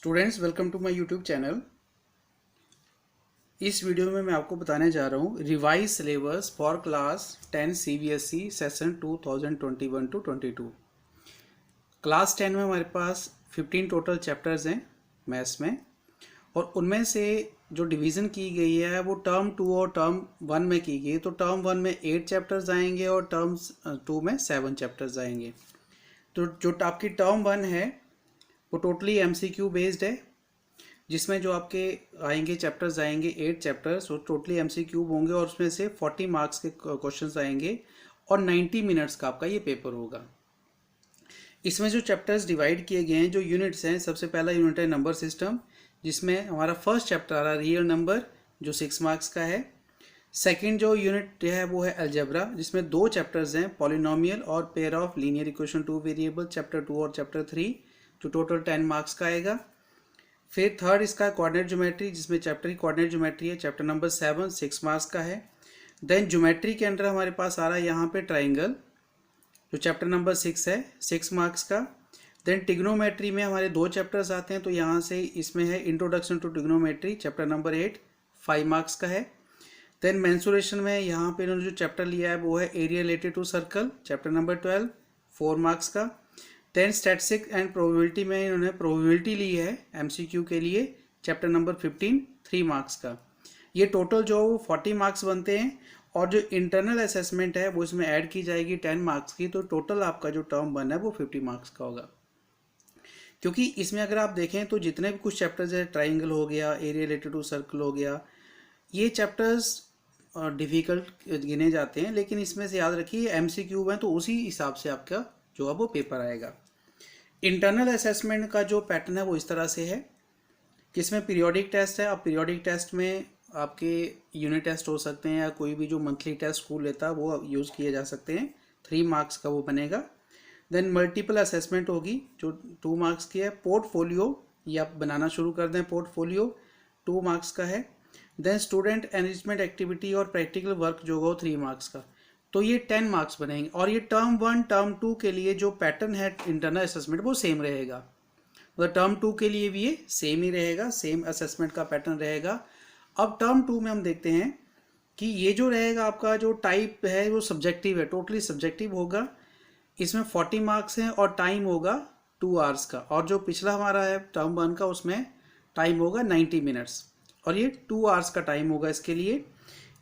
Students welcome to my YouTube channel. इस video में मैं आपको बताने जा रहा हूँ revise syllabus for class 10 CBSE session 2021 to 22। Class 10 में हमारे पास 15 टोटल चैप्टर्स हैं मैथ्स में, और उनमें से जो डिवीज़न की गई है वो टर्म 2 और टर्म 1 में की गई। तो टर्म 1 में 8 चैप्टर्स आएंगे और टर्म 2 में 7 चैप्टर्स आएंगे। तो जो आपकी टर्म 1 है वो टोटली एमसीक्यू बेस्ड है, जिसमें जो आपके आएंगे चैप्टर्स आएंगे 8 चैप्टर्स, वो टोटली एमसीक्यू होंगे और उसमें से 40 मार्क्स के क्वेश्चंस आएंगे और 90 मिनट्स का आपका ये पेपर होगा। इसमें जो चैप्टर्स डिवाइड किए गए हैं, जो यूनिट्स हैं, सबसे पहला यूनिट है नंबर सिस्टम, जिसमें हमारा फर्स्ट चैप्टर आ रहा है रियल नंबर जो 6 मार्क्स का है। सेकेंड जो यूनिट है वो है अलजेब्रा, जिसमें 2 चैप्टर्स हैं, पॉलिनोमियल और pair of linear equation 2 variable, chapter 2 और चैप्टर 3, जो टोटल 10 मार्क्स का आएगा। फिर थर्ड इसका कोऑर्डिनेट ज्योमेट्री, जिसमें चैप्टर की कोऑर्डिनेट ज्योमेट्री है, चैप्टर नंबर 7 6 मार्क्स का है। देन ज्योमेट्री के अंदर हमारे पास आ रहा है यहाँ पे ट्राइंगल, जो चैप्टर नंबर 6 है, 6 मार्क्स का। देन टिग्नोमेट्री में हमारे 2 चैप्टर्स आते हैं, तो यहाँ से इसमें है introduction to trigonometry, chapter number 8 5 marks का है। देन मेंसुरेशन में यहाँ पे इन्होंने जो चैप्टर लिया है वो है area related to circle, chapter number 12 4 marks का। देन स्टैटिस्टिक्स एंड प्रोबेबिलिटी में इन्होंने प्रोबेबिलिटी ली है एमसीक्यू के लिए, चैप्टर नंबर 15 3 मार्क्स का। ये टोटल जो 40 मार्क्स बनते हैं, और जो इंटरनल असेसमेंट है वो इसमें ऐड की जाएगी 10 मार्क्स की, तो टोटल आपका जो टर्म बना है वो 50 मार्क्स का होगा। क्योंकि इसमें अगर आप देखें तो जितने भी कुछ चैप्टर्स है, ट्राइंगल हो गया, एरिया रिलेटेड टू सर्कल हो गया, ये चैप्टर्स डिफ़िकल्ट गिने जाते हैं, लेकिन इसमें से याद रखिए एमसीक्यू है, तो उसी हिसाब से आपका जो है वो पेपर आएगा। इंटरनल असेसमेंट का जो पैटर्न है वो इस तरह से है कि इसमें पीरियोडिक टेस्ट है। अब पीरियोडिक टेस्ट में आपके यूनिट टेस्ट हो सकते हैं या कोई भी जो मंथली टेस्ट स्कूल लेता है वो यूज़ किए जा सकते हैं, 3 मार्क्स का वो बनेगा। देन मल्टीपल असेसमेंट होगी जो 2 मार्क्स की है। पोर्टफोलियो, ये आप बनाना शुरू कर दें, पोर्टफोलियो 2 मार्क्स का है। देन स्टूडेंट एनरिचमेंट एक्टिविटी और प्रैक्टिकल वर्क जो होगा 3 मार्क्स का, तो ये 10 मार्क्स बनेंगे। और ये टर्म 1 टर्म 2 के लिए जो पैटर्न है इंटरनल असेसमेंट वो सेम रहेगा, मतलब टर्म 2 के लिए भी ये सेम ही रहेगा, सेम असेसमेंट का पैटर्न रहेगा। अब टर्म 2 में हम देखते हैं कि ये जो रहेगा आपका जो टाइप है वो सब्जेक्टिव है, टोटली सब्जेक्टिव होगा। इसमें 40 मार्क्स हैं और टाइम होगा 2 आवर्स का, और जो पिछला हमारा है टर्म 1 का उसमें टाइम होगा 90 मिनट्स, और ये 2 आवर्स का टाइम होगा इसके लिए।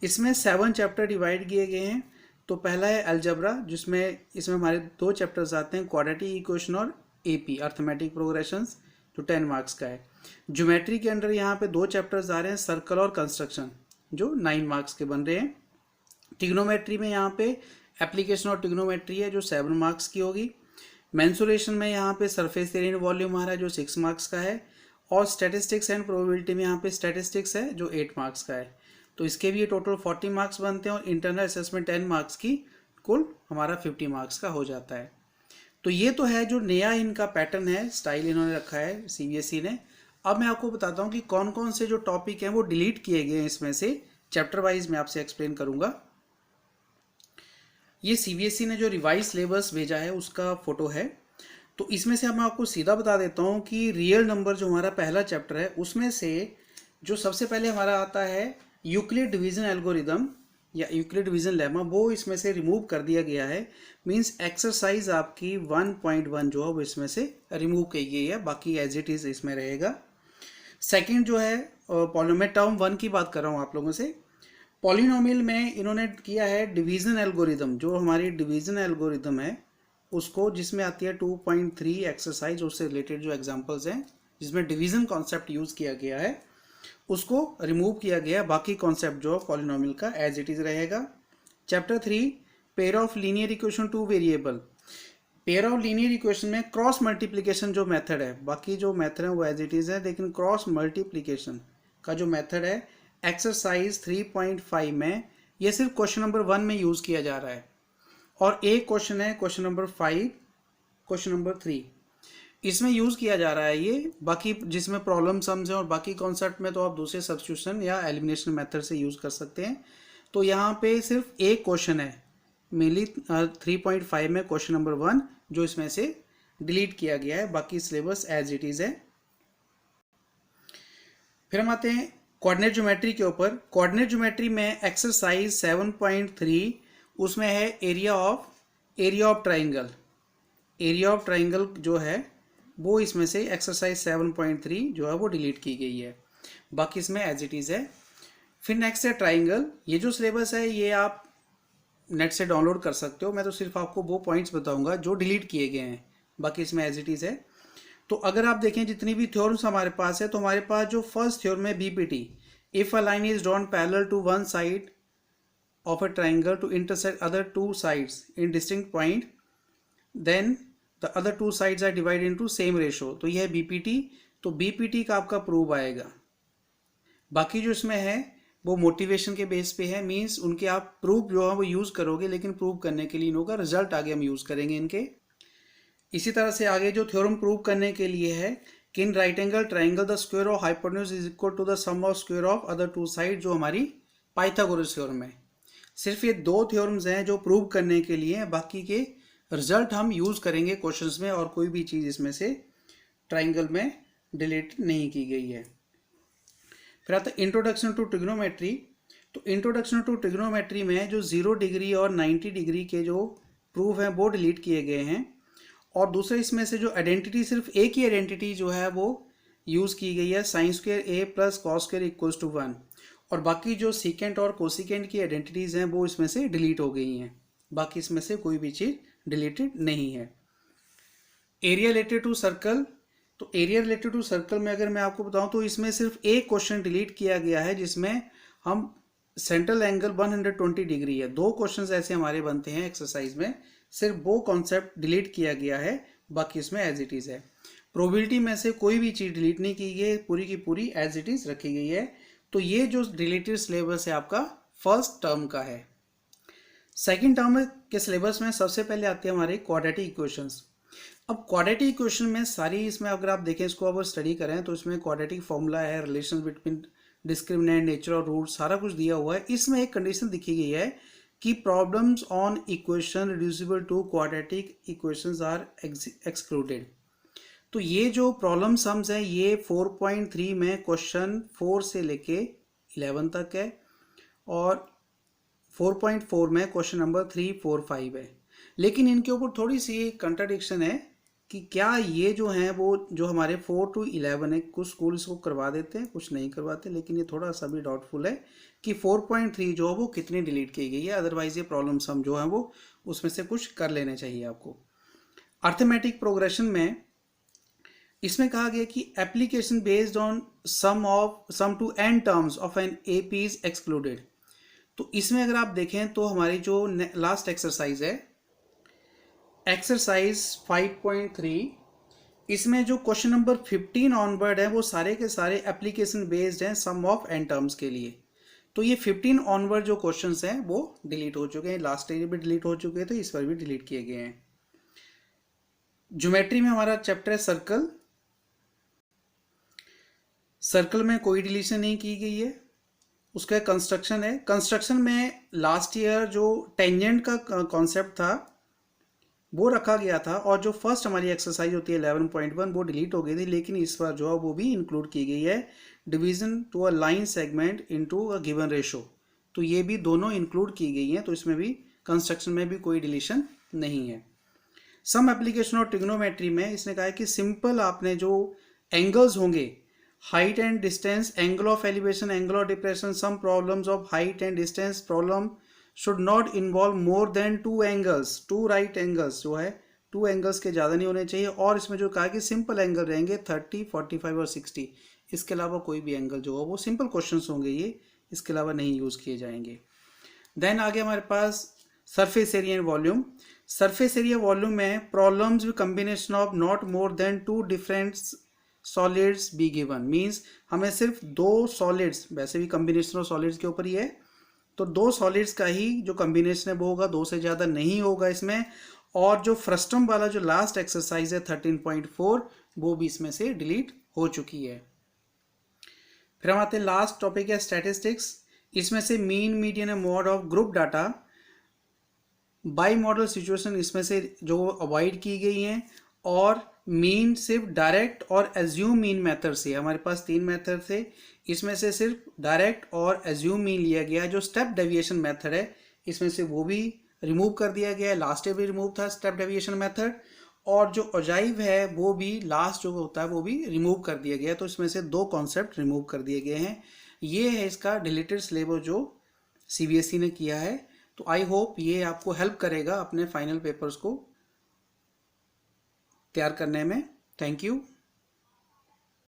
इसमें 7 चैप्टर डिवाइड किए गए हैं। तो पहला है अलजेब्रा, जिसमें इसमें हमारे 2 चैप्टर्स आते हैं, क्वाड्रेटिक इक्वेशन और एपी अर्थमेटिक प्रोग्रेशंस, जो 10 मार्क्स का है। ज्योमेट्री के अंदर यहाँ पे 2 चैप्टर्स आ रहे हैं, सर्कल और कंस्ट्रक्शन, जो 9 मार्क्स के बन रहे हैं। टिग्नोमेट्री में यहाँ पे एप्लीकेशन और टिग्नोमेट्री है जो 7 मार्क्स की होगी। मेंसुरेशन में यहाँ पे सरफेस एरिया वॉल्यूम आ रहा है जो 6 मार्क्स का है। और स्टैटिस्टिक्स एंड प्रोबेबिलिटी में यहाँ पे स्टैटिस्टिक्स है जो 8 मार्क्स का है। तो इसके भी टोटल 40 मार्क्स बनते हैं, और इंटरनल असेसमेंट 10 मार्क्स की, कुल हमारा 50 मार्क्स का हो जाता है। तो ये तो है जो नया इनका पैटर्न है, स्टाइल इन्होंने रखा है सीबीएसई ने। अब मैं आपको बताता हूँ कि कौन कौन से जो टॉपिक हैं वो डिलीट किए गए हैं, इसमें से चैप्टर वाइज मैं आपसे एक्सप्लेन करूँगा। ये सीबीएसई ने जो रिवाइज सिलेबस भेजा है उसका फोटो है। तो इसमें से मैं आपको सीधा बता देता हूँ कि रियल नंबर जो हमारा पहला चैप्टर है उसमें से जो सबसे पहले हमारा आता है यूक्लिड डिवीजन एल्गोरिदम या यूक्लिड डिवीजन लेमा, वो इसमें से रिमूव कर दिया गया है। मींस एक्सरसाइज आपकी 1.1 जो है वो इसमें से रिमूव की गई है, बाकी एज इट इज़ इसमें रहेगा। सेकंड जो है पॉलिनोमियल, टर्म 1 की बात कर रहा हूँ आप लोगों से। पॉलिनोमियल में इन्होंने किया है डिवीजन एल्गोरिदम, जो हमारी डिवीजन एल्गोरिदम है उसको, जिसमें आती है 2.3 एक्सरसाइज, उससे रिलेटेड जो एग्जाम्पल्स हैं जिसमें डिवीजन कॉन्सेप्ट यूज़ किया गया है उसको रिमूव किया गया। बाकी कॉन्सेप्ट जो पॉलिनोमियल का एज इट इज रहेगा। Chapter 3 pair of linear equation 2 variable. Pair of linear equation में क्रॉस मल्टीप्लिकेशन जो मेथड है, बाकी जो मेथड है वो एज इट इज है, लेकिन क्रॉस मल्टीप्लिकेशन का जो मेथड है एक्सरसाइज 3.5 में ये सिर्फ क्वेश्चन नंबर 1 में यूज़ किया जा रहा है, और एक क्वेश्चन है क्वेश्चन नंबर 5, क्वेश्चन नंबर 3, इसमें यूज़ किया जा रहा है ये। बाकी जिसमें प्रॉब्लम सम्स हैं और बाकी कॉन्सेप्ट में तो आप दूसरे सब्स्टिट्यूशन या एलिमिनेशन मेथड से यूज़ कर सकते हैं। तो यहाँ पे सिर्फ एक क्वेश्चन है मेनली 3.5 में, क्वेश्चन नंबर 1, जो इसमें से डिलीट किया गया है, बाकी सिलेबस एज इट इज़ है। फिर हम आते हैं कोऑर्डिनेट ज्योमेट्री के ऊपर। कोऑर्डिनेट ज्योमेट्री में एक्सरसाइज 7.3 उसमें है area of triangle. Area of triangle जो है वो इसमें से एक्सरसाइज 7.3 जो है वो डिलीट की गई है, बाकी इसमें एज इट इज़ है। फिर नेक्स्ट है ट्राइंगल। ये जो सिलेबस है ये आप नेट से डाउनलोड कर सकते हो, मैं तो सिर्फ आपको वो पॉइंट्स बताऊंगा जो डिलीट किए गए हैं, बाकी इसमें एज इट इज़ है। तो अगर आप देखें जितनी भी थ्योरम्स हमारे पास है, तो हमारे पास जो फर्स्ट थ्योरम है BPT, if a line is drawn parallel to one side of a triangle to intersect other two sides in distinct point then the other two sides are divided into same ratio, तो यह है BPT. तो BPT का आपका prove आएगा। बाकी जो इसमें है वो मोटिवेशन के बेस पे है, मींस उनके आप प्रूफ जो है वो यूज़ करोगे, लेकिन प्रूव करने के लिए इन होगा रिजल्ट आगे हम यूज़ करेंगे इनके। इसी तरह से आगे जो थ्योरम प्रूव करने के लिए है कि in right angle triangle the square of hypotenuse is equal to the sum of square of other two side, जो हमारी पाइथागोरस थ्योरम है। सिर्फ ये दो थ्योरम्स हैं जो प्रूव करने के लिए, बाकी के रिजल्ट हम यूज़ करेंगे क्वेश्चंस में, और कोई भी चीज़ इसमें से ट्राइंगल में डिलीट नहीं की गई है। फिर आता है इंट्रोडक्शन टू ट्रिग्नोमेट्री। तो इंट्रोडक्शन टू ट्रिग्नोमेट्री में जो 0 डिग्री और 90 डिग्री के जो प्रूफ हैं वो डिलीट किए गए हैं, और दूसरे इसमें से जो आइडेंटिटी, सिर्फ एक ही आइडेंटिटी जो है वो यूज़ की गई है, sine square A plus cos square equals to 1, और बाकी जो सीकेंट और कोसिकेंट की आइडेंटिटीज़ हैं वो इसमें से डिलीट हो गई हैं, बाकी इसमें से कोई भी चीज़ डिलीटेड नहीं है। Area related to circle. तो एरिया रिलेटेड टू सर्कल में अगर मैं आपको बताऊं तो इसमें सिर्फ एक क्वेश्चन डिलीट किया गया है, जिसमें हम सेंट्रल एंगल 120 डिग्री है। दो क्वेश्चंस ऐसे हमारे बनते हैं एक्सरसाइज में, सिर्फ वो कॉन्सेप्ट डिलीट किया गया है, बाकी इसमें एज इट इज़ है। प्रोबेबिलिटी में से कोई भी चीज़ डिलीट नहीं की गई है, पूरी की पूरी एज इट इज़ रखी गई है। तो ये जो रिलेटेड सिलेबस है आपका फर्स्ट टर्म का है। सेकेंड टर्म के सिलेबस में सबसे पहले आते हैं हमारे क्वाड्रेटिक इक्वेशंस। अब क्वाड्रेटिक इक्वेशन में सारी, इसमें अगर आप देखें, इसको अगर स्टडी करें तो इसमें क्वाड्रेटिक फॉर्मूला है, रिलेशन बिटवीन डिस्क्रिमिनेंट, नेचर और रूट, सारा कुछ दिया हुआ है। इसमें एक कंडीशन दिखी गई है कि problems on equation reducible to quadratic equations are excluded. तो ये जो प्रॉब्लम सम्स है ये 4.3 में क्वेश्चन 4 से लेके 11 तक है, और 4.4 में क्वेश्चन नंबर 3, 4, 5 है। लेकिन इनके ऊपर थोड़ी सी कंट्राडिक्शन है कि क्या ये जो हैं वो जो हमारे 4 to 11 है, कुछ स्कूल इसको करवा देते हैं, कुछ नहीं करवाते, लेकिन ये थोड़ा सा भी डाउटफुल है कि 4.3 जो है वो कितनी डिलीट की गई है। अदरवाइज ये प्रॉब्लम सम जो है वो उसमें से कुछ कर लेने चाहिए आपको। अर्थमेटिक प्रोग्रेशन में इसमें कहा गया कि application based on sum to n terms of an AP is excluded. तो इसमें अगर आप देखें तो हमारी जो लास्ट एक्सरसाइज है, एक्सरसाइज 5.3, इसमें जो क्वेश्चन नंबर 15 ऑनवर्ड है वो सारे के सारे एप्लीकेशन बेस्ड हैं सम ऑफ n टर्म्स के लिए। तो ये 15 ऑनवर्ड जो क्वेश्चंस हैं वो डिलीट हो चुके हैं, लास्ट ईयर भी डिलीट हो चुके थे, इस पर भी डिलीट किए गए हैं। ज्योमेट्री में हमारा चैप्टर है सर्कल। सर्कल में कोई डिलीशन नहीं की गई है। उसका कंस्ट्रक्शन है। कंस्ट्रक्शन में लास्ट ईयर जो टेंजेंट का कॉन्सेप्ट था वो रखा गया था, और जो फर्स्ट हमारी एक्सरसाइज होती है 11.1 वो डिलीट हो गई थी, लेकिन इस बार जो है वो भी इंक्लूड की गई है, division to a line segment into a given ratio. तो ये भी दोनों इंक्लूड की गई हैं, तो इसमें भी कंस्ट्रक्शन में भी कोई डिलीशन नहीं है। सम एप्लीकेशन ऑफ ट्रिग्नोमेट्री में इसने कहा है कि सिंपल आपने जो एंगल्स होंगे, height and distance, angle of elevation, angle of depression, some problems of height and distance problem should not involve more than 2 angles, 2 right angles जो है 2 एंगल्स के ज़्यादा नहीं होने चाहिए। और इसमें जो कहा कि सिंपल एंगल रहेंगे 30, 45 और 60, इसके अलावा कोई भी एंगल जो हो वो सिंपल क्वेश्चंस होंगे ये, इसके अलावा नहीं यूज़ किए जाएंगे। देन आगे हमारे पास surface area and volume. Surface area volume में problems with combination of not more than 2 different solids be given, means हमें सिर्फ 2 सॉलिड्स, वैसे भी कम्बिनेशन ऑफ सॉलिड्स के ऊपर ही है, तो 2 सॉलिड्स का ही जो कम्बिनेशन है वो होगा, 2 से ज़्यादा नहीं होगा इसमें। और जो फ्रस्टम वाला जो लास्ट एक्सरसाइज है 13.4 वो भी इसमें से डिलीट हो चुकी है। फिर हम आते हैं लास्ट टॉपिक है स्टैटिस्टिक्स। इसमें से mean, median and mode of group data, by model situation इसमें से जो अवॉइड की गई हैं, और मीन सिर्फ डायरेक्ट और एज्यूम मीन मेथड से, हमारे पास 3 मेथड थे, इसमें से सिर्फ डायरेक्ट और एज्यूम मीन लिया गया। जो स्टेप डेविएशन मेथड है इसमें से वो भी रिमूव कर दिया गया है, लास्ट भी रिमूव था स्टेप डेविएशन मेथड, और जो ओजाइव है वो भी लास्ट जो होता है वो भी रिमूव कर दिया गया। तो इसमें से 2 कॉन्सेप्ट रिमूव कर दिए गए हैं। ये है इसका डिलीटेड सिलेबस जो सीबीएसई ने किया है। तो आई होप ये आपको हेल्प करेगा अपने फाइनल पेपर्स को तैयार करने में। Thank you.